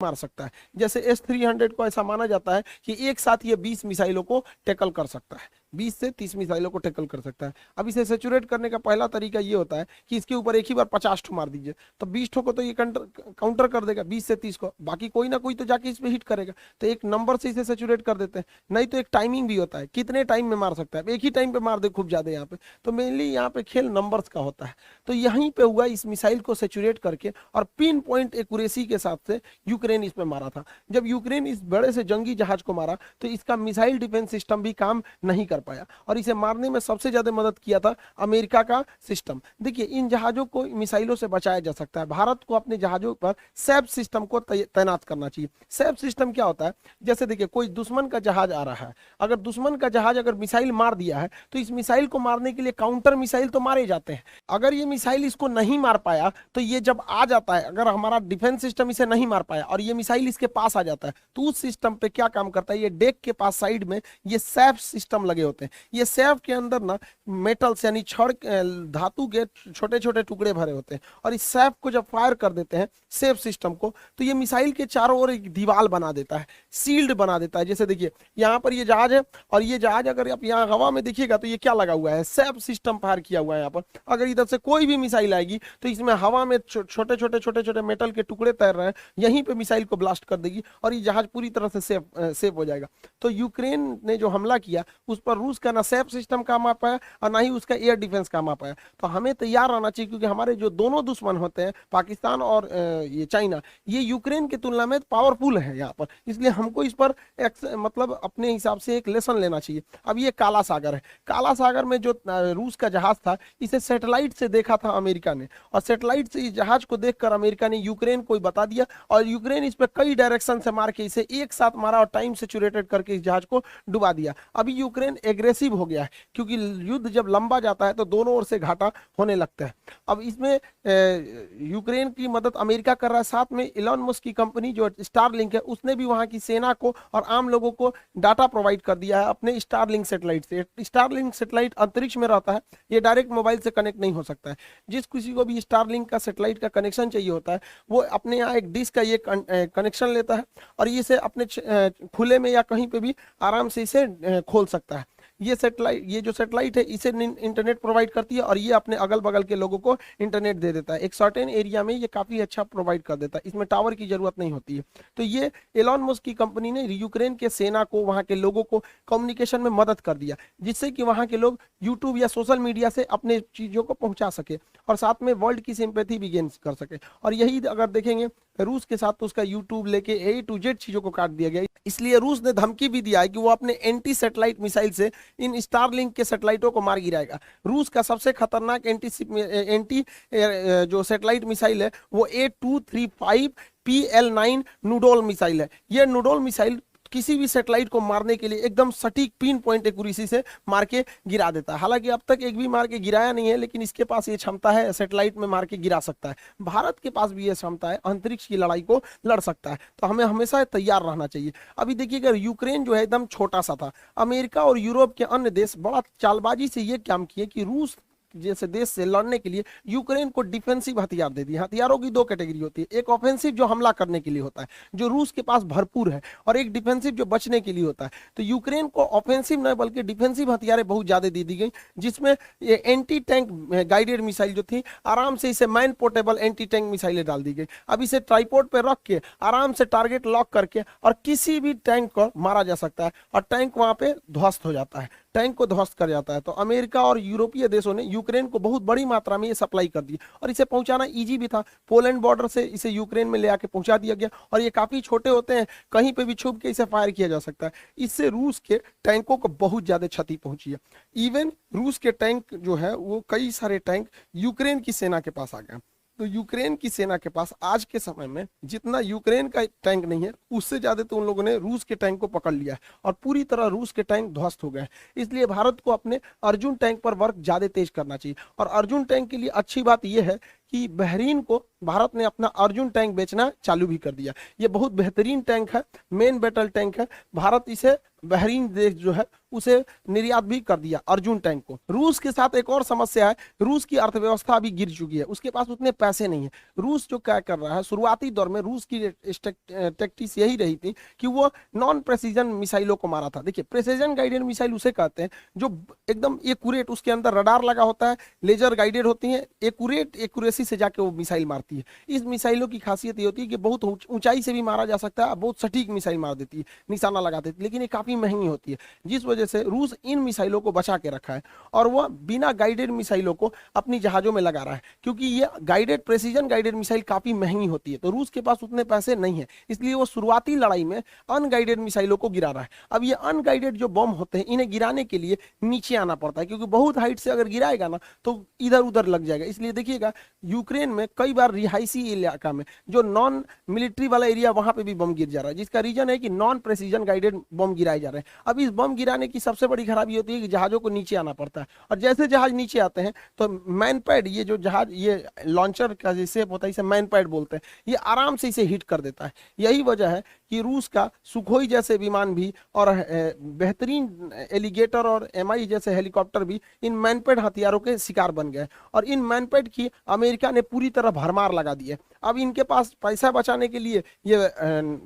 मार सकता है। जैसे S-300 को ऐसा माना जाता है कि एक साथ ये 20 मिसाइलों को टैकल कर सकता है, 20 से 30 मिसाइलों को टैकल कर सकता है। अब इसे सेचुरेट करने का पहला तरीका ये होता है कि इसके ऊपर एक ही बार 50 ठो मार दीजिए, तो 20 ठो को तो ये काउंटर कर देगा, 20 से 30 को, बाकी कोई ना कोई तो जाके इस पे हिट करेगा। तो एक नंबर से इसे सेचुरेट कर देते हैं। नहीं तो एक टाइमिंग भी होता है, कितने टाइम में मार सकता है, एक ही टाइम पे मार दे खूब ज्यादा यहाँ पे। तो मेनली यहाँ पे खेल नंबर्स का होता है। तो यहीं पे हुआ, इस मिसाइल को सेचुरेट करके और पिन पॉइंट एक्यूरेसी के साथ से यूक्रेन इसमें मारा था। जब यूक्रेन इस बड़े से जंगी जहाज को मारा तो इसका मिसाइल डिफेंस सिस्टम भी काम नहीं कर पाया, और इसे मारने में सबसे ज्यादा मदद किया था अमेरिका का सिस्टम। देखिए, इन जहाजों को मिसाइलों से बचाया जा सकता है। भारत को अपने जहाजों पर सैप सिस्टम को तैनात करना चाहिए। सैप सिस्टम क्या होता है? जैसे देखिए, कोई दुश्मन का जहाज आ रहा है, अगर दुश्मन का जहाज अगर मिसाइल मार दिया है तो इस मिसाइल को मारने के लिए काउंटर मिसाइल तो मारे जाते हैं। अगर ये मिसाइल इसको नहीं मार पाया तो ये जब आ जाता है, अगर हमारा डिफेंस सिस्टम इसे नहीं मार पाया और ये मिसाइल इसके पास आ जाता है, तो उस सिस्टम पे क्या काम करता है, ये डेक के पास साइड में ये सैप सिस्टम लगे होते हैं। ये सैप के अंदर ना मेटल्स यानी छड़ धातु के छोटे छोटे टुकड़े भरे होते हैं, और इस सैप को जब फायर कर देते हैं सैप सिस्टम को, तो ये मिसाइल के चारों ओर एक दीवार बना देता है, सील्ड बना देता है। जैसे देखिए, यहाँ पर ये जहाज है, और ये जहाज अगर आप यहाँ हवा में देखिएगा तो ये क्या लगा हुआ है, सैप सिस्टम फायर किया हुआ है यहाँ पर। अगर इधर से कोई भी मिसाइल आएगी तो इसमें हवा में छोटे छोटे मेटल के टुकड़े तैर रहे हैं, यहीं पे मिसाइल को ब्लास्ट कर देगी और ये जहाज पूरी तरह से सेफ हो जाएगा। तो यूक्रेन ने जो हमला किया उस पर रूस का ना सैप सिस्टम काम आ पाया और ना ही उसका एयर डिफेंस काम आ पाया। तो हमें तैयार रहना चाहिए, क्योंकि हमारे जो दोनों दुश्मन होते हैं, पाकिस्तान और ये चाइना, ये यूक्रेन की तुलना में पावरफुल है यहाँ पर, इसलिए हमको इस पर मतलब अपने हिसाब से एक लेसन लेना चाहिए। अब ये काला सागर है, काला सागर में जो रूस का जहाज था, इसे सैटेलाइट से देखा था अमेरिका ने, और सैटेलाइट से इस जहाज को देखकर अमेरिका ने यूक्रेन को बता दिया, और यूक्रेन इस पे कई डायरेक्शन से मार के इसे एक साथ मारा और टाइम सेचुरेटेड करके इस जहाज को डुबा दिया। अभी यूक्रेन एग्रेसिव हो गया है, क्योंकि युद्ध जब लंबा जाता है तो दोनों ओर से घाटा होने लगता है। अब इसमें यूक्रेन की मदद अमेरिका कर रहा है, साथ में इलॉन मस्क की कंपनी जो स्टारलिंक है, उसने भी वहां की सेना को और आम लोगों को डाटा प्रोवाइड कर दिया है अपने स्टारलिंक सैटेलाइट से। स्टारलिंक सैटेलाइट अंतरिक्ष में रहता है, ये डायरेक्ट मोबाइल से कनेक्ट नहीं हो सकता है। जिस किसी को भी स्टारलिंक का सैटेलाइट का कनेक्शन चाहिए होता है, वो अपने यहाँ एक डिश का ये कनेक्शन लेता है और इसे अपने खुले में या कहीं पे भी आराम से इसे खोल सकता है। ये जो सैटेलाइट है, इसे इंटरनेट प्रोवाइड करती है, और ये अपने अगल बगल के लोगों को इंटरनेट दे देता है। एक सर्टेन एरिया में ये काफी अच्छा प्रोवाइड कर देता है, इसमें टावर की जरूरत नहीं होती है। तो ये एलॉन मस्क की कंपनी ने यूक्रेन के सेना को, वहां के लोगों को कम्युनिकेशन में मदद कर दिया, जिससे कि वहां के लोग यूट्यूब या सोशल मीडिया से अपने चीजों को पहुंचा सके और साथ में वर्ल्ड की सिंपैथी भी गेन कर सके। और यही अगर देखेंगे रूस के साथ, तो उसका यूट्यूब लेके A to Z चीजों को काट दिया गया। इसलिए रूस ने धमकी भी दिया है कि वो अपने एंटी सैटेलाइट मिसाइल से इन स्टारलिंक के सैटेलाइटों को मार गिराएगा। रूस का सबसे खतरनाक एंटी जो सैटेलाइट मिसाइल है वो A235 PL9 नूडोल मिसाइल है। यह नूडोल मिसाइल किसी भी सैटेलाइट को मारने के लिए एकदम सटीक पिन पॉइंट एक्यूरेसी से मार के गिरा देता है। हालांकि अब तक एक भी मार के गिराया नहीं है, लेकिन इसके पास ये क्षमता है, सैटेलाइट में मार के गिरा सकता है। भारत के पास भी ये क्षमता है, अंतरिक्ष की लड़ाई को लड़ सकता है। तो हमें हमेशा तैयार रहना चाहिए। अभी देखिए, अगर यूक्रेन जो है एकदम छोटा सा था, अमेरिका और यूरोप के अन्य देश बड़ा चालबाजी से ये काम किए कि रूस जैसे देश से लड़ने के लिए यूक्रेन को डिफेंसिव हथियार दे दिए। हथियारों की दो कैटेगरी होती है, एक ऑफेंसिव जो हमला करने के लिए होता है, जो रूस के पास भरपूर है, और एक डिफेंसिव जो बचने के लिए होता है। तो यूक्रेन को ऑफेंसिव न बल्कि डिफेंसिव हथियारें बहुत ज्यादा दे दी गई, जिसमें ये एंटी टैंक गाइडेड मिसाइल जो थी, आराम से इसे मैन पोर्टेबल एंटी टैंक मिसाइलें डाल दी गई। अब इसे ट्राइपोड पे रख के आराम से टारगेट लॉक करके और किसी भी टैंक को मारा जा सकता है, और टैंक वहां पे ध्वस्त हो जाता है, टैंक को ध्वस्त कर जाता है। तो अमेरिका और यूरोपीय देशों ने यूक्रेन को बहुत बड़ी मात्रा में ये सप्लाई कर दी, और इसे पहुंचाना इजी भी था। पोलैंड बॉर्डर से इसे यूक्रेन में ले आके पहुंचा दिया गया, और ये काफी छोटे होते हैं, कहीं पे भी छुप के इसे फायर किया जा सकता है। इससे रूस के टैंकों को बहुत ज्यादा क्षति पहुंची है। इवन रूस के टैंक जो है, वो कई सारे टैंक यूक्रेन की सेना के पास आ गए। तो यूक्रेन की सेना के पास आज के समय में जितना यूक्रेन का टैंक नहीं है, उससे ज्यादा तो उन लोगों ने रूस के टैंक को पकड़ लिया है, और पूरी तरह रूस के टैंक ध्वस्त हो गए। इसलिए भारत को अपने अर्जुन टैंक पर वर्क ज्यादा तेज करना चाहिए। और अर्जुन टैंक के लिए अच्छी बात यह है कि बहरीन को भारत ने अपना अर्जुन टैंक बेचना चालू भी कर दिया। ये बहुत बेहतरीन टैंक है, मेन बैटल टैंक है। भारत इसे बहरीन देश जो है उसे निर्यात भी कर दिया अर्जुन टैंक को। रूस के साथ एक और समस्या है, रूस की अर्थव्यवस्था अभी गिर चुकी है, उसके पास उतने पैसे नहीं है। रूस जो क्या कर रहा है, शुरुआती दौर में रूस की टैक्टिक्स यही रही थी कि वो नॉन प्रेसिजन मिसाइलों को मारा था। देखिए, प्रेसिजन गाइडेड मिसाइल उसे कहते हैं जो एकदम एक्यूरेट, उसके अंदर रडार लगा होता है, लेजर गाइडेड होती है, एक्यूरेसी से जाके वो मिसाइल मारती है। इस मिसाइलों की खासियत ये होती है कि बहुत ऊंचाई से भी मारा जा सकता है, बहुत सटीक मिसाइल मार देती है, निशाना लगा देती है, लेकिन ये काफी महंगी होती है, जिस वजह से रूस इन मिसाइलों को बचा के रखा है और वह बिना गाइडेड मिसाइलों को अपनी जहाजों में लगा रहा है, क्योंकि ये गाइडेड, प्रेसिजन गाइडेड मिसाइल काफी महंगी होती है। तो रूस के पास उतने पैसे नहीं है, इसलिए वो शुरुआती लड़ाई में अनगाइडेड मिसाइलों को गिरा रहा है। अब ये अनगाइडेड जो बम होते हैं, इन्हें गिराने के लिए नीचे आना पड़ता है, क्योंकि बहुत हाइट से अगर गिराएगा ना तो इधर उधर लग जाएगा। इसलिए देखिएगा, यूक्रेन में कई बार रिहायशी इलाका में जो नॉन मिलिट्री वाला एरिया, वहां पे भी बम गिर जा रहा है, जिसका रीजन है कि नॉन प्रेसिजन गाइडेड बम गिराए जा रहे हैं। अब इस बम गिराने की सबसे बड़ी खराबी होती है कि जहाजों को नीचे आना पड़ता है, और जैसे जहाज नीचे आते हैं तो मैन पैड, ये जो जहाज, ये लॉन्चर का जैसे होता है, इसे मैन पैड बोलते हैं, ये आराम से इसे हिट कर देता है। यही वजह है कि रूस का सुखोई जैसे विमान भी और बेहतरीन एलिगेटर और एमआई जैसे हेलीकॉप्टर भी इन मैनपेड हथियारों के शिकार बन गए, और इन मैनपेड की अमेरिका ने पूरी तरह भरमार लगा दी है। अब इनके पास पैसा बचाने के लिए ये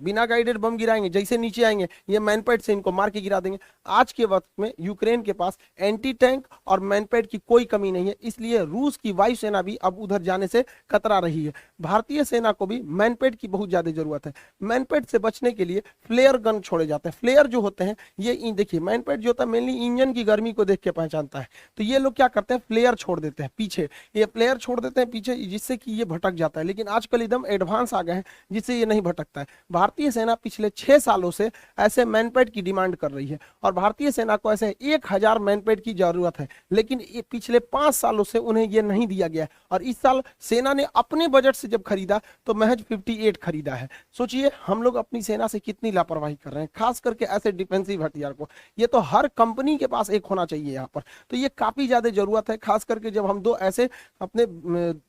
बिना गाइडेड बम गिराएंगे, जैसे नीचे आएंगे ये मैनपेड से इनको मार के गिरा देंगे। आज के वक्त में यूक्रेन के पास एंटी टैंक और मैनपेड की कोई कमी नहीं है, इसलिए रूस की वायुसेना भी अब उधर जाने से कतरा रही है। भारतीय सेना को भी मैनपेड की बहुत ज्यादा जरूरत है। मैनपेड से बचने के लिए फ्लेयर गन छोड़े जाते हैं। फ्लेयर जो होते हैं, ये देखिए, मैनपेड जो होता है मेनली इंजन की गर्मी को देख के पहचानता है, तो ये लोग क्या करते हैं, फ्लेयर छोड़ देते हैं पीछे, ये फ्लेयर छोड़ देते हैं पीछे, जिससे कि ये भटक जाता है। लेकिन आजकल एकदम एडवांस आ गए हैं, जिससे ये नहीं भटकता है। भारतीय सेना पिछले 6 सालों से ऐसे मैनपेड की डिमांड कर रही है, और भारतीय सेना को ऐसे 1000 मैनपेड की जरूरत है, लेकिन पिछले 5 सालों से उन्हें यह नहीं दिया गया। और इस साल सेना ने अपने बजट से जब खरीदा तो महज 58 खरीदा है। सोचिए हम लोग अपनी सेना से कितनी लापरवाही कर रहे हैं, खास करके ऐसे डिफेंसिव हथियार को। ये तो हर कंपनी के पास एक होना चाहिए यहाँ पर, तो ये काफी ज्यादा जरूरत है, खास करके जब हम दो ऐसे अपने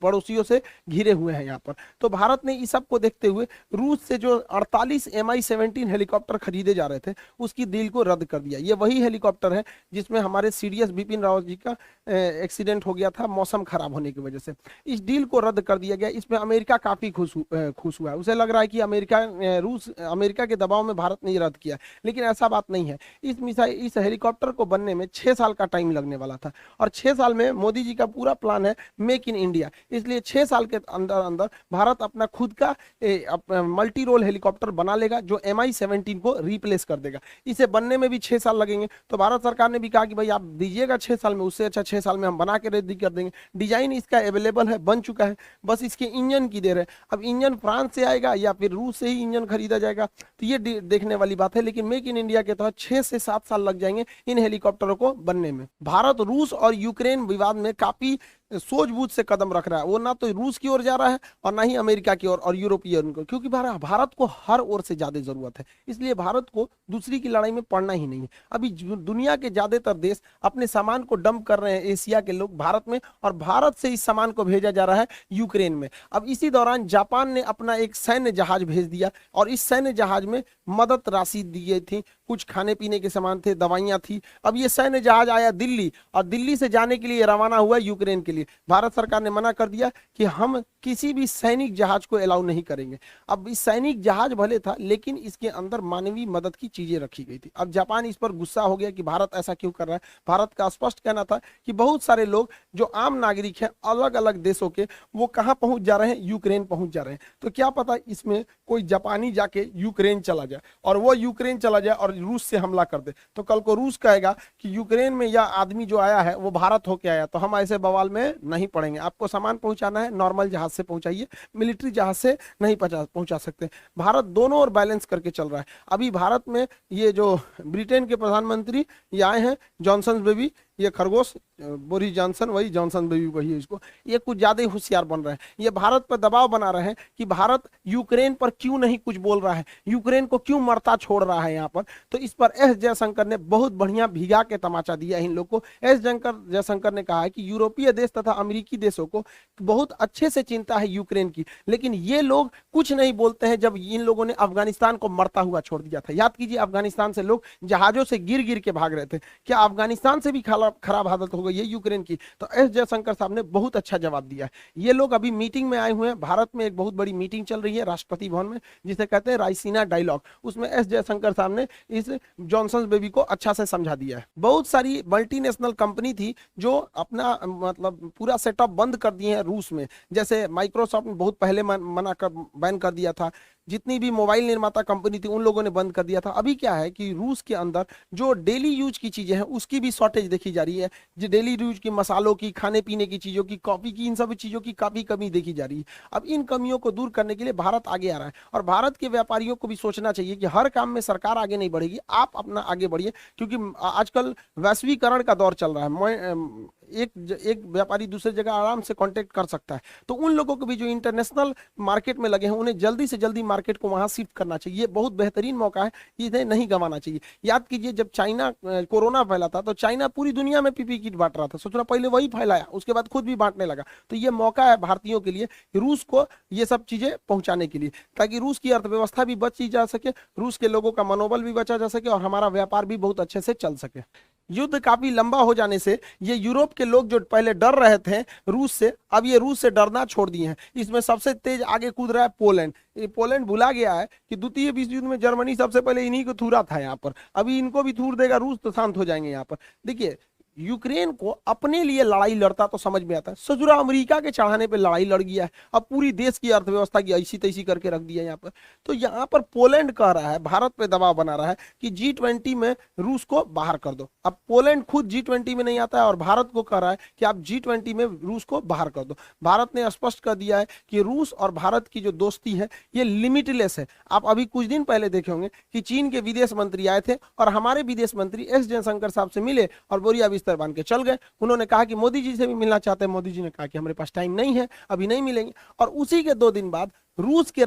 पड़ोसियों से घिरे हुए हैं यहाँ पर। तो भारत ने इस सब को देखते हुए रूस से जो 48 Mi-17 हेलीकॉप्टर खरीदे जा रहे थे, उसकी डील को रद्द कर दिया। ये वही हेलीकॉप्टर है जिसमें हमारे सीडीएस बिपिन रावत जी का एक्सीडेंट हो गया था मौसम खराब होने की वजह से। इस डील को रद्द कर दिया गया। इसमें अमेरिका काफी खुश हुआ है, उसे लग रहा है कि अमेरिका के दबाव में भारत ने रद्द किया, लेकिन ऐसा बात नहीं है। इस हेलीकॉप्टर को बनने में 6 साल का टाइम लगने वाला था, और 6 साल में मोदी जी का पूरा प्लान है मेक इन इंडिया, इसलिए 6 साल के अंदर अंदर भारत अपना खुद का मल्टी रोल हेलीकॉप्टर बना लेगा जो Mi-17 को रिप्लेस कर देगा। इसे बनने में भी 6 साल लगेंगे, तो भारत सरकार ने भी कहा कि भाई आप दीजिएगा 6 साल में, उससे अच्छा 6 साल में हम बना के रेडी कर देंगे। डिजाइन इसका अवेलेबल है, बन चुका है, बस इसके इंजन की देर है। अब इंजन फ्रांस से आएगा या फिर रूस से ही इंजन खरीदा जाएगा, तो ये देखने वाली बात है। लेकिन मेक इन इंडिया के तहत 6 से 7 साल लग जाएंगे इन हेलीकॉप्टरों को बनने में। भारत रूस और यूक्रेन विवाद में काफी सूझबूझ से कदम रख रहा है। वो ना तो रूस की ओर जा रहा है और ना ही अमेरिका की ओर और यूरोपियन को, क्योंकि भारत को हर ओर से ज्यादा जरूरत है, इसलिए भारत को दूसरी की लड़ाई में पड़ना ही नहीं है। अभी दुनिया के ज्यादातर देश अपने सामान को डंप कर रहे हैं, एशिया के लोग भारत में, और भारत से इस सामान को भेजा जा रहा है यूक्रेन में। अब इसी दौरान जापान ने अपना एक सैन्य जहाज भेज दिया, और इस सैन्य जहाज में मदद राशि दी गई थी, कुछ खाने पीने के सामान थे, दवाइयां थी। अब ये सैन्य जहाज आया दिल्ली, और दिल्ली से जाने के लिए रवाना हुआ यूक्रेन के लिए। भारत सरकार ने मना कर दिया कि हम किसी भी सैनिक जहाज को अलाउ नहीं करेंगे। अब इस सैनिक जहाज भले था, लेकिन इसके अंदर मानवीय मदद की चीजें रखी गई थी। अब जापान इस पर गुस्सा हो गया कि भारत ऐसा क्यों कर रहा है। भारत का स्पष्ट कहना था कि बहुत सारे लोग जो आम नागरिक हैं अलग अलग देशों के, वो कहां पहुंच जा रहे हैं, यूक्रेन पहुंच जा रहे हैं। तो क्या पता इसमें कोई जापानी जाके यूक्रेन चला जाए, और वो यूक्रेन चला जाए और रूस से हमला कर दे, तो कल को रूस कहेगा कि यूक्रेन में यह आदमी जो आया है वो भारत होके आया, तो हम ऐसे बवाल में नहीं पड़ेंगे। आपको सामान पहुंचाना है नॉर्मल जहाज से पहुंचाइए, मिलिट्री जहाज से नहीं पहुंचा सकते। भारत दोनों ओर बैलेंस करके चल रहा है। अभी भारत में ये जो ब्रिटेन के प्रधानमंत्री ये आए हैं, जॉनसन बेबी, ये खरगोश बोरिस जॉनसन, वही जॉनसन बेबी वही है इसको, ये कुछ ज्यादा ही होशियार बन रहे हैं। ये भारत पर दबाव बना रहे हैं कि भारत यूक्रेन पर क्यों नहीं कुछ बोल रहा है, यूक्रेन को क्यों मरता छोड़ रहा है यहाँ पर। तो इस पर एस जयशंकर ने बहुत बढ़िया भिगा के तमाचा दिया इन लोग को। एस जयशंकर ने कहा है कि यूरोपीय देश तथा तथा अमेरिकी देशों को बहुत अच्छे से चिंता है यूक्रेन की, लेकिन ये लोग कुछ नहीं बोलते हैं जब इन लोगों ने अफगानिस्तान को मरता हुआ छोड़ दिया था। याद कीजिए, अफगानिस्तान से लोग जहाजों से गिर गिर के भाग रहे थे। क्या अफगानिस्तान से भी खराब हालत हो गई है यूक्रेन की? तो एस जयशंकर साहब ने बहुत अच्छा जवाब दिया है। ये लोग अभी मीटिंग में आए हुए हैं, भारत में एक बहुत बड़ी मीटिंग चल रही है राष्ट्रपति भवन में, जिसे कहते हैं रायसीना डायलॉग। उसमें एस जयशंकर साहब ने इस जॉनसन बेबी को अच्छा से समझा दिया है। बहुत सारी मल्टीनेशनल कंपनी थी जो अपना मतलब पूरा सेटअप बंद कर दिए हैं रूस में, जैसे माइक्रोसॉफ्ट ने बहुत पहले मना कर बैन कर दिया था। जितनी भी मोबाइल निर्माता कंपनी थी उन लोगों ने बंद कर दिया था। अभी क्या है कि रूस के अंदर जो डेली यूज की चीजें हैं उसकी भी शॉर्टेज देखी जा रही है। जो डेली यूज की मसालों की, खाने पीने की चीजों की, कॉफी की, इन सब चीजों की काफी कमी देखी जा रही है। अब इन कमियों को दूर करने के लिए भारत आगे आ रहा है, और भारत के व्यापारियों को भी सोचना चाहिए कि हर काम में सरकार आगे नहीं बढ़ेगी, आप अपना आगे बढ़िए, क्योंकि आजकल वैश्वीकरण का दौर चल रहा है। एक व्यापारी दूसरे जगह आराम से कांटेक्ट कर सकता है। तो उन लोगों को भी जो इंटरनेशनल मार्केट में लगे हैं उन्हें जल्दी से जल्दी मार्केट को वहां शिफ्ट करना चाहिए। ये बहुत बेहतरीन मौका है, इन्हें नहीं गंवाना चाहिए। याद कीजिए, जब चाइना कोरोना फैला था तो चाइना पूरी दुनिया में पीपी किट बांट रहा था। सोचना, पहले वही फैलाया, उसके बाद खुद भी बांटने लगा। तो ये मौका है भारतीयों के लिए, रूस को ये सब चीजें पहुंचाने के लिए, ताकि रूस की अर्थव्यवस्था भी बची जा सके, रूस के लोगों का मनोबल भी बचा जा सके, और हमारा व्यापार भी बहुत अच्छे से चल सके। युद्ध काफी लंबा हो जाने से ये यूरोप के लोग जो पहले डर रहे थे रूस से, अब ये रूस से डरना छोड़ दिए हैं। इसमें सबसे तेज आगे कूद रहा है पोलैंड। ये पोलैंड भुला गया है कि द्वितीय विश्व युद्ध में जर्मनी सबसे पहले इन्हीं को थूरा था यहाँ पर। अभी इनको भी थूर देगा रूस तो शांत हो जाएंगे यहाँ पर। देखिए, यूक्रेन को अपने लिए लड़ाई लड़ता तो समझ में आता है, सजुरा अमेरिका के चढ़ाने पे लड़ाई लड़ गया है। अब पूरी देश की अर्थव्यवस्था की ऐसी तैसी करके रख दिया यहाँ पर। तो यहाँ पर पोलैंड कह रहा है, भारत पे दबाव बना रहा है कि G20 में रूस को बाहर कर दो। अब पोलैंड खुद G20 में नहीं आता है और भारत को कह रहा है कि आप G20 में रूस को बाहर कर दो। भारत ने स्पष्ट कर दिया है कि रूस और भारत की जो दोस्ती है ये लिमिटलेस है। आप अभी कुछ दिन पहले देखे होंगे कि चीन के विदेश मंत्री आए थे और हमारे विदेश मंत्री एस जयशंकर साहब से मिले और बोरिया बिस्तर बांध के चल गए। उन्होंने कहा कि मोदी जी से भी मिलना चाहते हैं। मोदी जी ने कहा कि हमारे पास टाइम नहीं है, अभी नहीं मिलेंगे। और उसी के 2 दिन बाद रूस के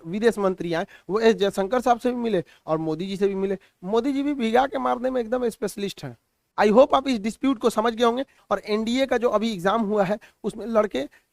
विदेश मंत्री आए, वो एस जयशंकर साहब से भी मिले और मोदी जी से भी मिले। मोदी जी भी भिगा के मारने में एकदम स्पेशलिस्ट हैं। आई होप आप इस डिस्प्यूट को समझ गए होंगे। और एनडीए का जो अभी एग्जाम हुआ है उसमें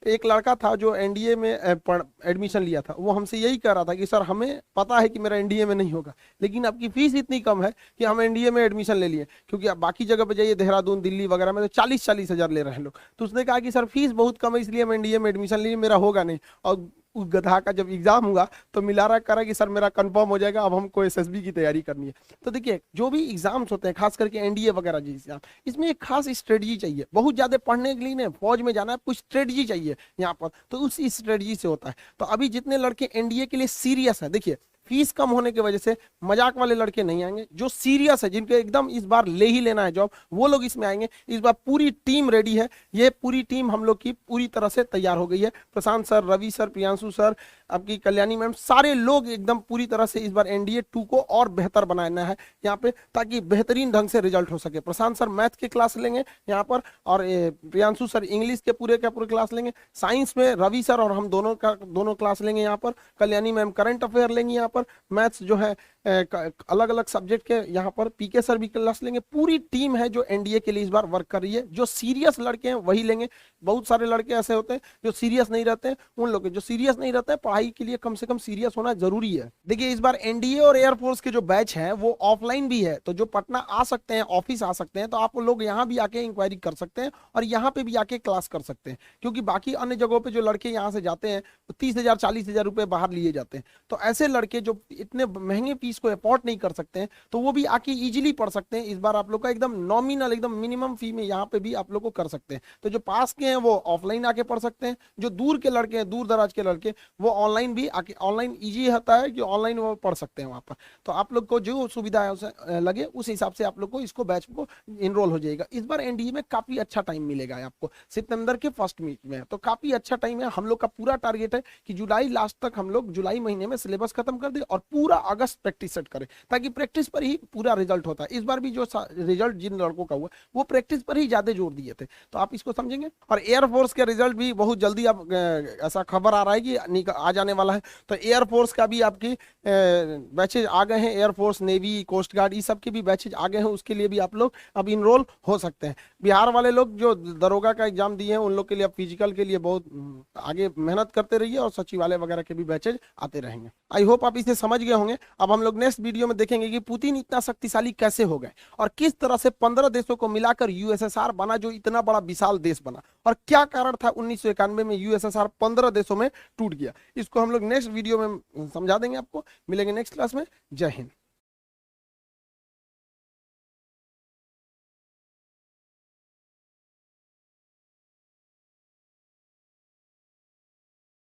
एक लड़का था जो एनडीए में एडमिशन लिया था, वो हमसे यही कह रहा था कि सर हमें पता है कि मेरा एनडीए में नहीं होगा, लेकिन आपकी फीस इतनी कम है कि हम एनडीए में एडमिशन ले लिए, क्योंकि आप बाकी जगह पे जाइए देहरादून, दिल्ली वगैरह में तो 40-40 हजार ले रहे हैं लोग। तो उसने कहा कि सर फीस बहुत कम है इसलिए हम एनडीए में एडमिशन लिए, मेरा होगा नहीं। और उस गधा का जब एग्जाम हुआ तो मिला रहा करा कि सर मेरा कंफर्म हो जाएगा, अब हमको एसएसबी की तैयारी करनी है। तो देखिए, जो भी एग्जाम्स होते हैं खास करके एनडीए वगैरह जी एग्जाम, इसमें एक खास स्ट्रेटजी चाहिए। बहुत ज्यादा पढ़ने के लिए नहीं, फौज में जाना है, कुछ स्ट्रेटजी चाहिए यहाँ पर, तो उस स्ट्रेटजी से होता है। तो अभी जितने लड़के एनडीए के लिए सीरियस है, देखिए फीस कम होने की वजह से मजाक वाले लड़के नहीं आएंगे। जो सीरियस है, जिनके एकदम इस बार ले ही लेना है जॉब, वो लोग इसमें आएंगे। इस बार पूरी टीम रेडी है, ये पूरी टीम हम लोग की पूरी तरह से तैयार हो गई है। Prashant sir, Ravi sir, Priyanshu sir, आपकी कल्याणी मैम, सारे लोग एकदम पूरी तरह से इस बार एनडीए 2 को और बेहतर बनाना है यहाँ पे, ताकि बेहतरीन ढंग से रिजल्ट हो सके। प्रशांत सर मैथ के क्लास लेंगे यहाँ पर, और प्रियांशु सर इंग्लिश के पूरे क्लास लेंगे। साइंस में रवि सर और हम दोनों क्लास लेंगे यहाँ पर। कल्याणी मैम करंट अफेयर लेंगे यहाँ पर। मैथ्स जो है अलग अलग सब्जेक्ट के यहाँ पर पीके सर भी क्लास लेंगे। पूरी टीम है जो एनडीए के लिए इस बार वर्क कर रही है। जो सीरियस लड़के हैं वही लेंगे। बहुत सारे लड़के ऐसे होते हैं जो सीरियस नहीं रहते हैं, उन लोग जो सीरियस नहीं रहते हैं, पढ़ाई के लिए कम से कम सीरियस होना जरूरी है। देखिए, इस बार एनडीए और एयरफोर्स के जो बैच हैं वो ऑफलाइन भी है, तो जो पटना आ सकते हैं, ऑफिस आ सकते हैं, तो आप लोग यहाँ भी आके इंक्वायरी कर सकते हैं और यहाँ पे भी आके क्लास कर सकते हैं। क्योंकि बाकी अन्य जगहों पे जो लड़के यहाँ से जाते हैं 30,000 40,000 रुपए बाहर लिए जाते हैं। तो ऐसे लड़के जो इतने महंगे फीस को अफोर्ड नहीं कर सकते हैं, तो वो भी आके इजीली पढ़ सकते हैं। इस बार आप लोग का एकदम नॉमिनल, एकदम मिनिमम फी में यहाँ पे भी आप लोग को कर सकते हैं। तो जो पास के हैं वो ऑफलाइन आके पढ़ सकते हैं, जो दूर के लड़के हैं, दूर दराज के लड़के, वो ऑनलाइन भी आके, ऑनलाइन ईजी होता है कि ऑनलाइन वो पढ़ सकते हैं वहाँ पर। तो आप लोग को जो सुविधा है उसे लगे, उस हिसाब से आप लोग को इसको बैच को इनरोल हो जाएगा। इस बार एनडीए में काफी अच्छा टाइम मिलेगा आपको, सितंबर के फर्स्ट वीक में, तो काफी अच्छा टाइम है। हम लोग का पूरा टारगेट है कि जुलाई लास्ट तक हम लोग जुलाई महीने में सिलेबस खत्म कर दे और पूरा अगस्त प्रैक्टिस प्रैक्टिस सेट करें, ताकि प्रैक्टिस पर ही पूरा रिजल्ट होता है। इस बार भी जो रिजल्ट जिन लड़कों का हुआ वो प्रैक्टिस पर ही ज्यादा जोर दिए थे, तो आप इसको समझेंगे। और एयरफोर्स के रिजल्ट भी बहुत जल्दी अब ऐसा खबर आ रहा है कि आ जाने वाला है, तो एयरफोर्स का भी आपकी बैचेज आ गए हैं, एयरफोर्स, नेवी, कोस्ट गार्ड, ये सब के भी बैचेज आ गए हैं, उसके लिए भी आप लोग अब इनरोल हो सकते हैं। बिहार वाले लोग जो दरोगा का एग्जाम दिए हैं उन लोग के लिए अब फिजिकल के लिए बहुत आगे मेहनत करते रहिए, और सचिवालय वगैरह के भी बैचेज आते रहेंगे। आई होप आप इसे समझ गए होंगे। अब हम लोग नेक्स्ट वीडियो में देखेंगे कि पुतिन इतना शक्तिशाली कैसे हो गए, और किस तरह से 15 देशों को मिलाकर यूएसएसआर बना, जो इतना बड़ा विशाल देश बना, और क्या कारण था 1991 में यूएसएसआर 15 देशों में टूट गया। इसको हम लोग नेक्स्ट वीडियो में समझा देंगे आपको। मिलेंगे नेक्स्ट क्लास में। जय हिंद।